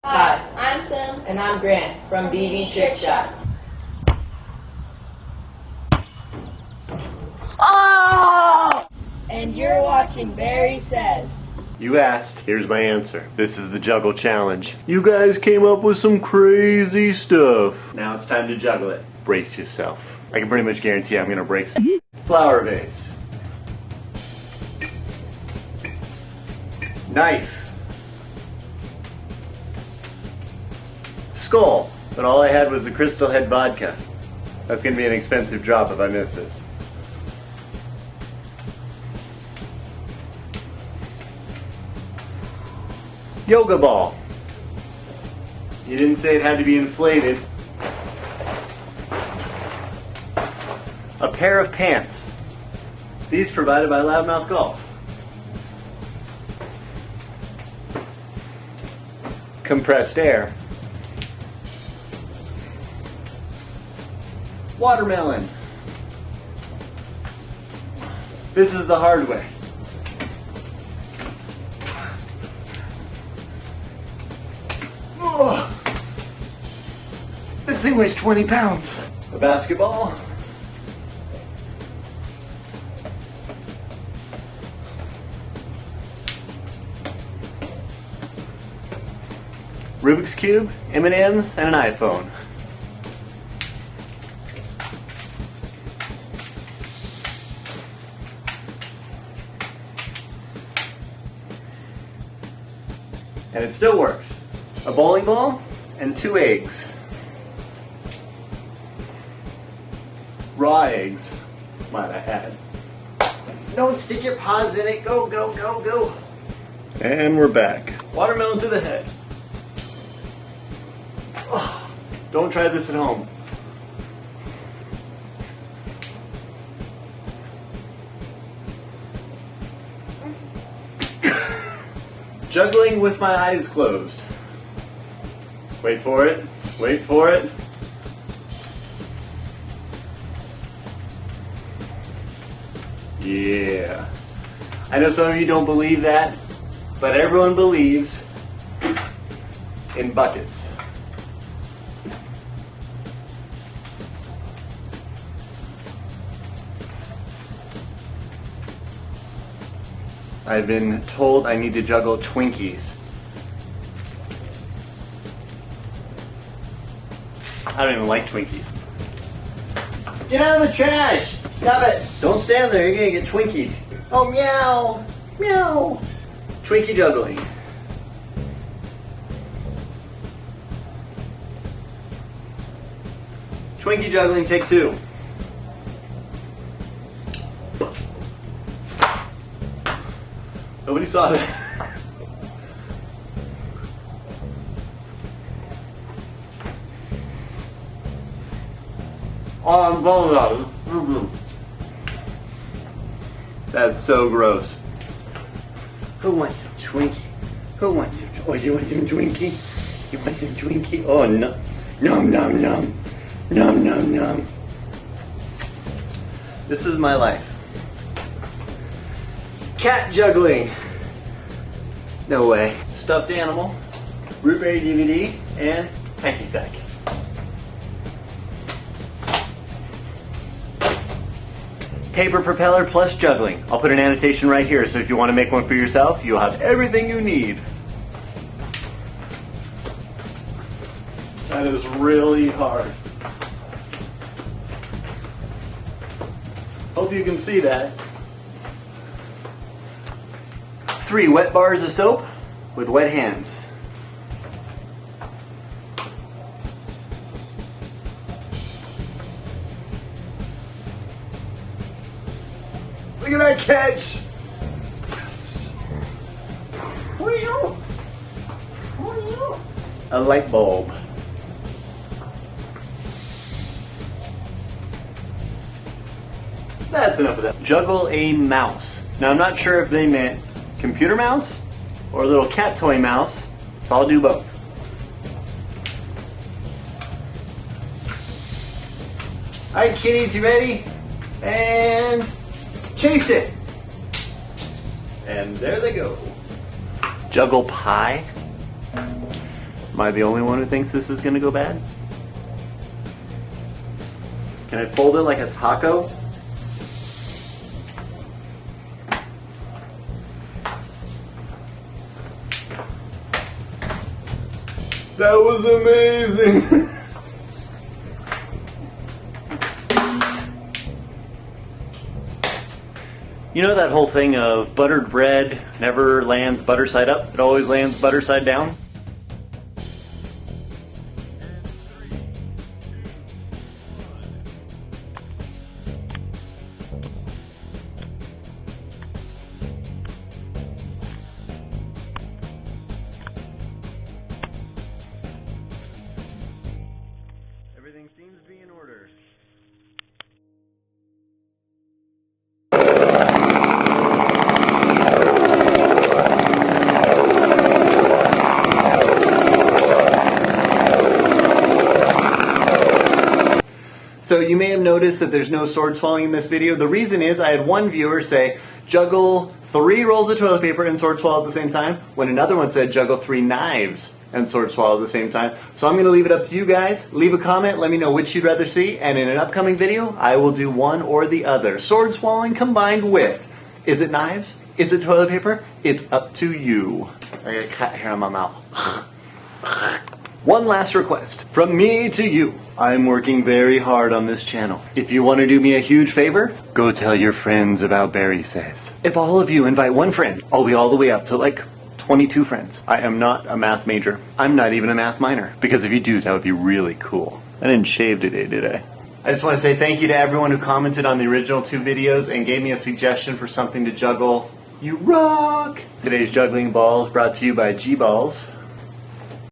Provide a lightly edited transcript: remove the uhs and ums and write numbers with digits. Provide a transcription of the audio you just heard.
Hi, I'm Sim. and I'm Grant from bbTrickShots. Oh! And you're watching Barry Says. You asked, here's my answer. This is the juggle challenge. You guys came up with some crazy stuff. Now it's time to juggle it. Brace yourself. I can pretty much guarantee I'm gonna break some. Flower vase. Knife. Skull, but all I had was the Crystal Head vodka. That's gonna be an expensive drop if I miss this. Yoga ball. You didn't say it had to be inflated. A pair of pants. These provided by Loudmouth Golf. Compressed air. Watermelon. This is the hard way. Oh, this thing weighs 20 pounds. A basketball. Rubik's Cube, M&Ms, and an iPhone. And it still works. A bowling ball and 2 eggs. Raw eggs, might I add. Don't stick your paws in it. Go, go, go, go. And we're back. Watermelon to the head. Oh, don't try this at home. Juggling with my eyes closed. Wait for it. Wait for it. Yeah. I know some of you don't believe that, but everyone believes in buckets. I've been told I need to juggle Twinkies. I don't even like Twinkies. Get out of the trash! Stop it! Don't stand there, you're gonna get Twinkied. Oh, meow! Meow! Twinkie juggling. Twinkie juggling, take 2. Nobody saw that. Oh, I'm going out. That's so gross. Who wants some Twinkie? Who wants some? Oh, you want some Twinkie? You want some Twinkie? Oh no! Nom nom nom, nom nom nom. This is my life. Cat juggling. No way. Stuffed animal, root berry DVD, and hacky sack. Paper propeller plus juggling. I'll put an annotation right here, so if you want to make one for yourself, you'll have everything you need. That is really hard. Hope you can see that. 3 wet bars of soap with wet hands. Look at that catch! A light bulb. That's enough of that. Juggle a mouse. Now I'm not sure if they meant computer mouse or a little cat toy mouse, so I'll do both. Alright kitties, you ready? And chase it! And there they go. Juggle pie. Am I the only one who thinks this is gonna go bad? Can I fold it like a taco? That was amazing! You know that whole thing of buttered bread never lands butter side up, it always lands butter side down? Everything seems to be in order. So you may have noticed that there's no sword swallowing in this video. The reason is I had one viewer say, juggle 3 rolls of toilet paper and sword swallow at the same time, when another one said juggle 3 knives and sword swallow at the same time. So I'm going to leave it up to you guys. Leave a comment, let me know which you'd rather see, and in an upcoming video, I will do one or the other. Sword swallowing combined with, is it knives? Is it toilet paper? It's up to you. I got a cat hair on my mouth. One last request from me to you. I'm working very hard on this channel. If you want to do me a huge favor, go tell your friends about Barry Says. If all of you invite one friend, I'll be all the way up to like 22 friends. I am not a math major. I'm not even a math minor. Because if you do, that would be really cool. I didn't shave today, did I? I just want to say thank you to everyone who commented on the original 2 videos and gave me a suggestion for something to juggle. You rock! Today's juggling balls brought to you by G-Balls.